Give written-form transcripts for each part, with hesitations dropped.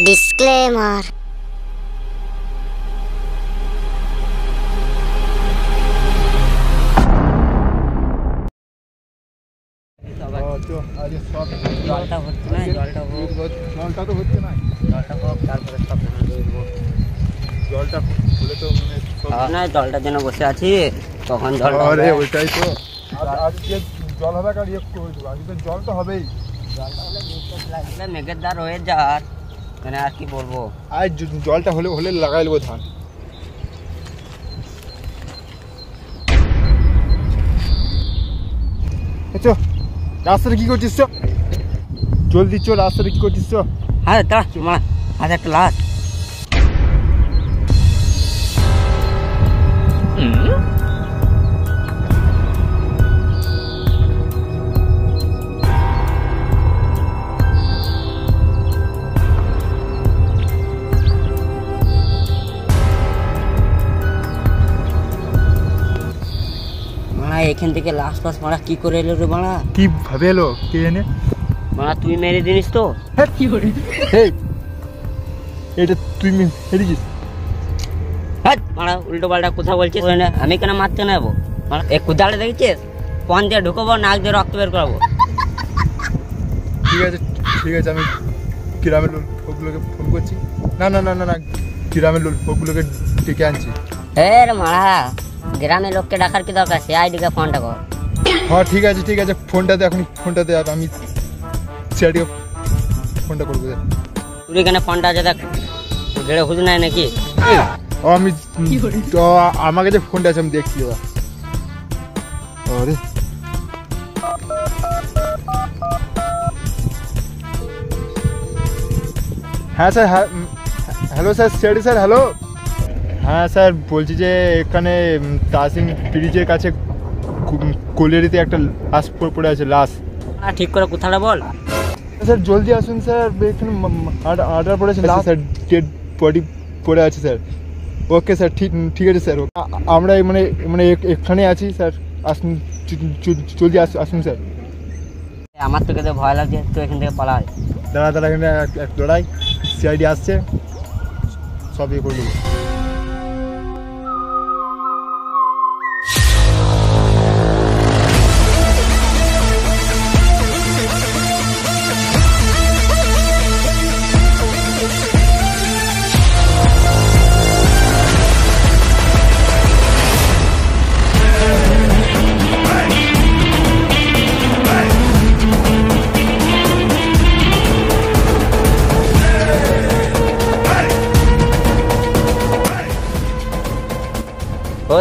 Disclaimer. জলটা হচ্ছে না, জলটা তো হচ্ছে না, জলটা হোক তারপরে সব জলটা হলে তো না, জলটার জন্য বসে আছি, তখন জলটা হবে। ওইটাই তো আজকে জল হবে, আর ইয়ে করে দেবো, আজকে জল তো হবেই। জলটা হলে লাগবে মেঘের দ্বার হয়ে যার, মানে আর কি বলবো। আর জলটা হলে হলে লাগাই নেবো ধান। চো রাস্তাটা কি করছিস? চো জলদি চো, রাস্তাটা কি করছিস? চো। হ্যাঁ তা মা আজ একটা লাশ। এখান থেকে লাশ পাশ মারা কি করে এলো রে মারা? কি ভাবে এলো কে জানে? মারা তুই মেরে দিনিস তো? কি করে এটা তুই মেরেছিস? হ্যাঁ মারা উল্টো পাল্টা কথা বলছিস না, আমি কেন মারতে নেবো? মারা এক কুদালে দেখেছিস, পন দিয়ে ঢুকবো, নাক দিয়ে রক্ত বের করবো। ঠিক আছে ঠিক আছে, আমি গ্রামের লোকগুলোকে ফোন করছি। না না না না না, গ্রামের লোকগুলোকে ডেকে আনছি। রে মারা গ্রামের লোককে ডাকার কি দরকার? সে আইডিকে ফোনটা কর। হ্যাঁ ঠিক আছে ঠিক আছে, ফোনটা দে এখন, ফোনটা দে, আমি সিআইডিকে ফোনটা করবো। তুই এখানে ফোনটা আছে, দেখ ঘেড়ে হুজ নাই নাকি? আমি তো আমার কাছে ফোনটা আছে, আমি দেখছি। আরে হ্যাঁ স্যার, হ্যাঁ hello sir, CID sir, hello. হ্যাঁ স্যার বলছি যে এখানে তাসিং ব্রিজের কাছে কোলিয়ারিতে একটা লাশ পড়ে আছে, লাশ। ঠিক করে কোথাটা বল। স্যার জলদি আসুন স্যার, এখানে আর্ডার পড়েছে লাশ, স্যার ডেড বডি পড়ে আছে স্যার। ওকে স্যার, ঠিক আছে স্যার, আমরা মানে মানে এখানে আছি স্যার, আসুন জলদি আসুন স্যার। আমার থেকে তো ভয় লাগছে, তুই এখান থেকে পালাই। দাঁড়া দাঁড়া, এখানে এক লড়াই, সিআইডি আসছে, সব ইয়ে করে দেবো।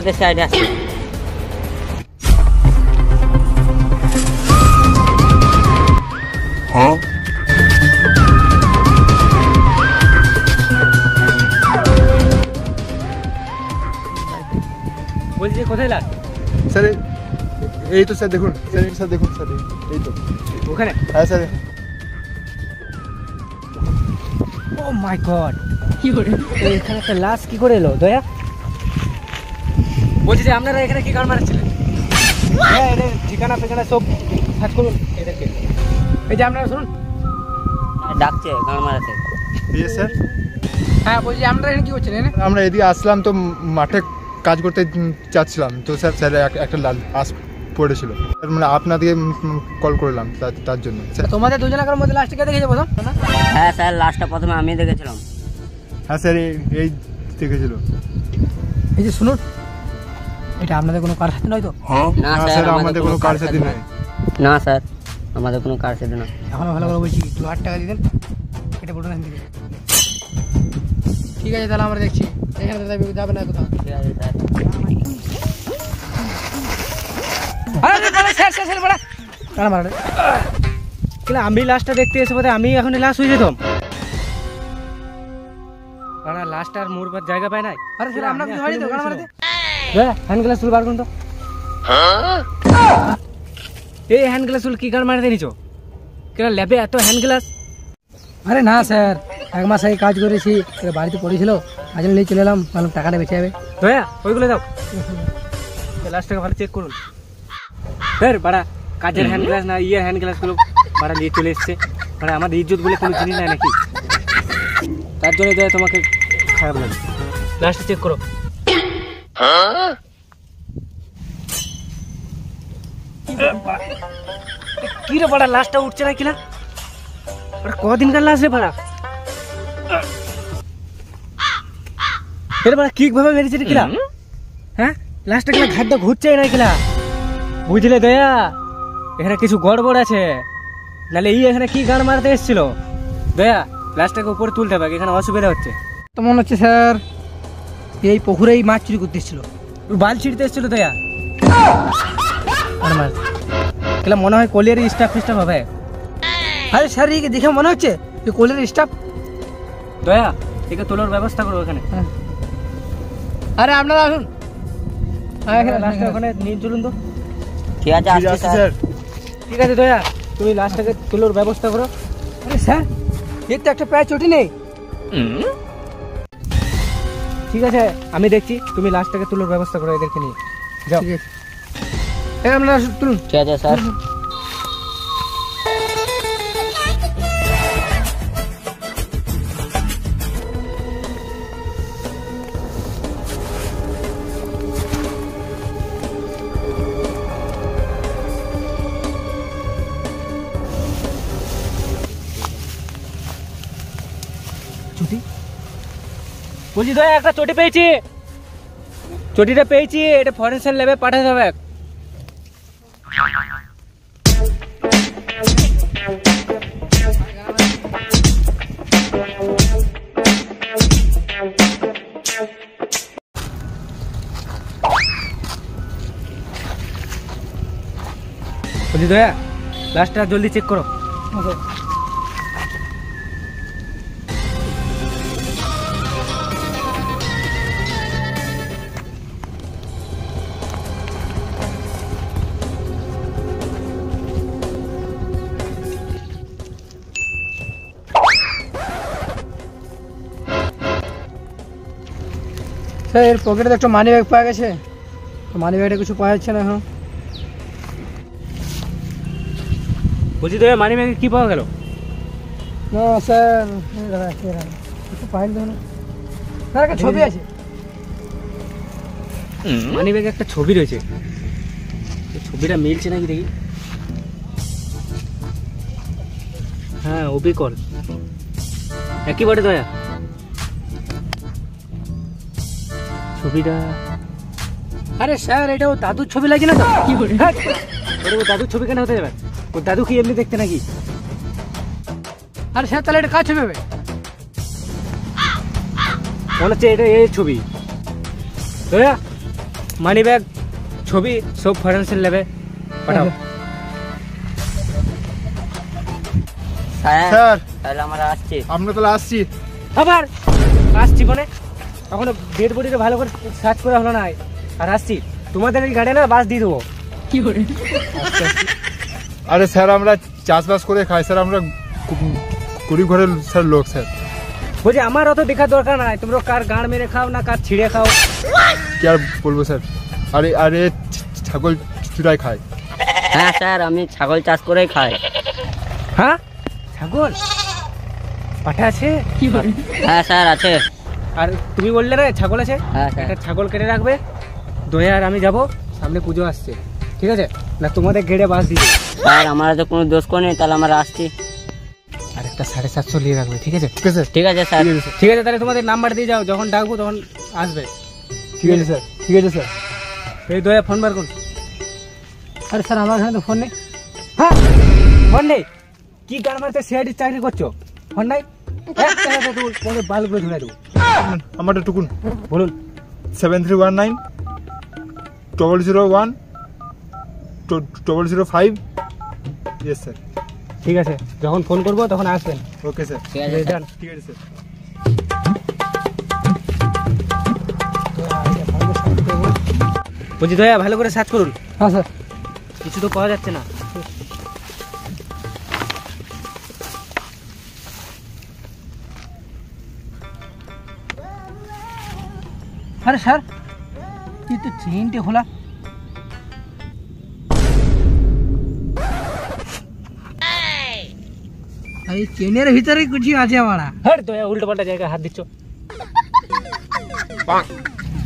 ওদের সাইডে আসি। হ্যাঁ বলছি কোথায় লাশ? স্যার এই তো স্যার, দেখুন স্যার, স্যার দেখুন স্যার, এই তো ওখানে। হ্যাঁ স্যার। ও মাই গড, কি করে এখানে একটা লাশ কি করে এলো? দয়া বলছি যে আপনারা এখানে কি কারণ মারছিলেন? হ্যাঁ এটা ঠিকানা ফিকানা সব সার্চ করুন এদেরকে। এই যে আপনারা শুনুন, ডাকছে গান মারাতে। স্যার হ্যাঁ বলছি আপনারা এখানে কি করছিলেন? আমরা এদিকে আসলাম তো, মাঠে কাজ করতে চাচ্ছিলাম তো স্যার, স্যার একটা লাশ পড়েছিল, মানে আপনাদেরকে কল করলাম তার জন্য। তোমাদের দুজনের মধ্যে লাস্টে কে দেখেছে প্রথম? হ্যাঁ স্যার, লাস্টটা প্রথমে আমি দেখেছিলাম। হ্যাঁ স্যার এই দেখেছিল। এই যে শুনুন, এটা আপনাদের কোনো কার সাথে নয় তো? না স্যার আমাদের কোনো কার সাথে নয়। না স্যার আমাদের কোনো কার সাথে না। এখন ভালো করে বলছি, 2000 টাকা দিয়ে দেন, এটা বলুন এখান থেকে। ঠিক আছে তাহলে আমরা দেখছি, এখানে যাবে না কোথাও। ঠিক আছে স্যার। আমি লাশটা দেখতে এসে বোধহয় আমি এখন লাশ হয়ে যেতাম। লাশটার মোর জায়গা পায় নাই। আরে স্যার আপনার কিছু হয়নি তো? হ্যান্ড গ্লাস বার করুন তো। এই হ্যান্ড গ্লাস কি কার মারতে নিছো? কেন ল্যাবে এত হ্যান্ড গ্লাস? আরে না স্যার, 1 মাস আগে কাজ করেছি, বাড়িতে পড়েছিল, আজ নিয়ে চলে এলাম, ভালো টাকাটা বেঁচে যাবে। দয়া ওইগুলো দাও, গ্লাসটাকে ভালো চেক করুন। স্যার বাড়া কাজের হ্যান্ড গ্লাস না, ইয়ের হ্যান্ড গ্লাসগুলো বাড়া নিয়ে চলে এসছে, মানে আমাদের ইজ্জত বলে কোনো জিনিস নাই নাকি? তার জন্য দয়া তোমাকে খারাপ লাগে। লাস্টে চেক করো। কি রে বড়া, লাস্টটা উঠছে না কিনা? কদিনকার লাস্ট রে বড়া? এর বড়া কিভাবে মেরেছে রে কিনা? হ্যাঁ, লাস্টটা কিনা ঘাটটা ঘুরছে না কিনা? বুঝলে দয়া, এখানে কিছু গড়বড় আছে, নাহলে এই এখানে কি গান মারতে এসেছিল? দয়া, লাস্টটাকে উপরে তুলতে হবে, এখানে অসুবিধা হচ্ছে। তো মনে হচ্ছে স্যার এই পুকুরেই মাছ চুরি করতে এসেছিল, বাল ছিঁড়তে এসেছিল দয়া। আর মাছ এগুলো মনে হয় কলিয়ারি স্টাফ ফিস্টাফ হবে। আরে স্যার একে দেখে মনে হচ্ছে যে কলিয়ারি স্টাফ। দয়া, একে তোলার ব্যবস্থা করো এখানে। আরে আপনারা আসুন, লাস্টটা ওখানে নিয়ে চলুন তো। ঠিক আছে, আসছি স্যার। ঠিক আছে দয়া, তুমি লাস্টটাকে তোলার ব্যবস্থা করো। আরে স্যার, এর তো একটা প্রায় চটি নেই। ঠিক আছে, আমি দেখছি, তুমি লাস্টটাকে তোলার ব্যবস্থা করো এদেরকে নিয়ে যাও। ঠিক আছে, আপনারা তুলুন। ঠিক আছে স্যার। চটি বলছি দয়া, একটা চটি পেয়েছি, চটিটা পেয়েছি, এটা ফরেনসিক ল্যাবে পাঠাতে হবে। বলছি দয়া, লাস্টটা জলদি চেক করো। স্যার এর পকেটে একটা মানি ব্যাগ পাওয়া গেছে, মানি ব্যাগটা কিছু পাওয়া যাচ্ছে না এখন। বলছি তো মানি ব্যাগে কি পাওয়া গেল? না স্যার, কিছু পাইনি তো না স্যার। একটা ছবি আছে, মানি ব্যাগে একটা ছবি রয়েছে, ছবিটা মিলছে নাকি দেখি। হ্যাঁ, অবিকল একই বটে দয়া। ছবিটা, আরে স্যার এটা ও দাদুর ছবি লাগে না তো? কি করে ও দাদুর ছবি কেন হতে যাবে? ও দাদু কি এমনি দেখতে নাকি? আরে স্যার তাহলে এটা কার ছবি হবে? মনে হচ্ছে এটা এই ছবি। দয়া, মানি ব্যাগ, ছবি সব ফরেনসিক ল্যাবে পাঠাও। স্যার, তাহলে আমরা আসছি। আমরা তাহলে আসছি। আবার আসছি মানে এখনো ডেড বডিটা ভালো করে সার্চ করা হলো না, আর আসছি। তোমাদের এই গাড়ি না বাস দিয়ে দেবো। কি করে? আরে স্যার আমরা চাষবাস করে খাই স্যার, আমরা গরিব ঘরের স্যার লোক স্যার। বলছি আমার অত দেখার দরকার নাই, তোমরা কার গাঁড় মেরে খাও না কার ছিঁড়ে খাও। কি আর বলবো স্যার, আরে আরে ছাগল চুরাই খায়। হ্যাঁ স্যার, আমি ছাগল চাষ করেই খাই। হ্যাঁ, ছাগল পাঠা আছে? কি করে? হ্যাঁ স্যার, আছে। আর তুমি বললে না ছাগল আছে? হ্যাঁ স্যার। একটা ছাগল কেটে রাখবে, দয়া আর আমি যাবো, সামনে পুজো আসছে, ঠিক আছে না? তোমাদের গেড়ে বাস দিয়ে স্যার, আমার তো কোনো দোষ নেই, তাহলে আমরা আসছি। আর একটা 750 নিয়ে রাখবে, ঠিক আছে? ঠিক আছে স্যার। ঠিক আছে, তাহলে তোমাদের নাম্বার দিয়ে যাও, যখন ডাকবো তখন আসবে। ঠিক আছে স্যার, ঠিক আছে স্যার। এই দয়া ফোন বার করুন। আরে স্যার আমার এখানে তো ফোন নেই। হ্যাঁ, ফোন নেই? কি গান মারতে সিআইডি চাকরি করছো? ফোন নাই? তোমাদের বাল করে ধরে দেবো। আমারটা টুকুন বলুন। 7319 001 005। Yes sir. ঠিক আছে, যখন ফোন করবো তখন আসবেন। Okay sir. ঠিক আছে স্যার। ঠিক আছে স্যার। বলছি দয়া ভালো করে সার্চ করুন। হ্যাঁ স্যার। কিছু তো পাওয়া যাচ্ছে না। আরে স্যার, ये तो চেইনটা খোলা। এই চেনের ভিতরে কিছু আছে আমারা। হ্যাঁ দয়া উল্টো পাল্টা জায়গায় হাত দিচ্ছ।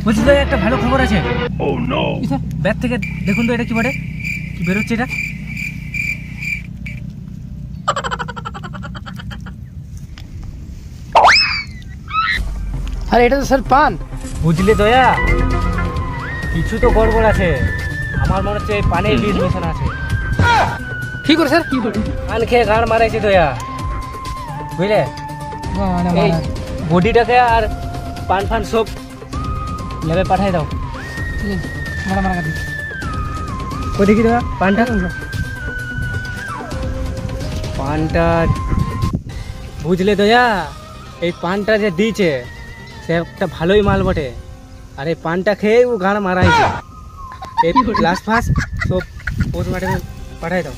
বলছি দয়া একটা ভালো খবর আছে। ও নো, ব্যাগ থেকে দেখুন তো এটা কি বটে, কি বেরোচ্ছে এটা। আরে এটা তো স্যার পান। বুঝলে দয়া, কিছু তো গড়বড় আছে। আমার মনে হচ্ছে এই পানে বিষ মেশানো আছে। কি করে স্যার, কি করে? পান খেয়ে গাড় মারাইছে দয়া, বুঝলে? এই বডিটাকে আর পান ফান সব লেবে পাঠাই দাও। কোথায় দেখি দাদা পানটা? পানটা বুঝলে দয়া, এই পানটা যে দিয়েছে সে একটা ভালোই মাল বটে। আর এই পানটা খেয়ে ও গাড় মারাইছে। এই গ্লাস ফাস সব পোস্টমর্টমে পাঠাই দাও।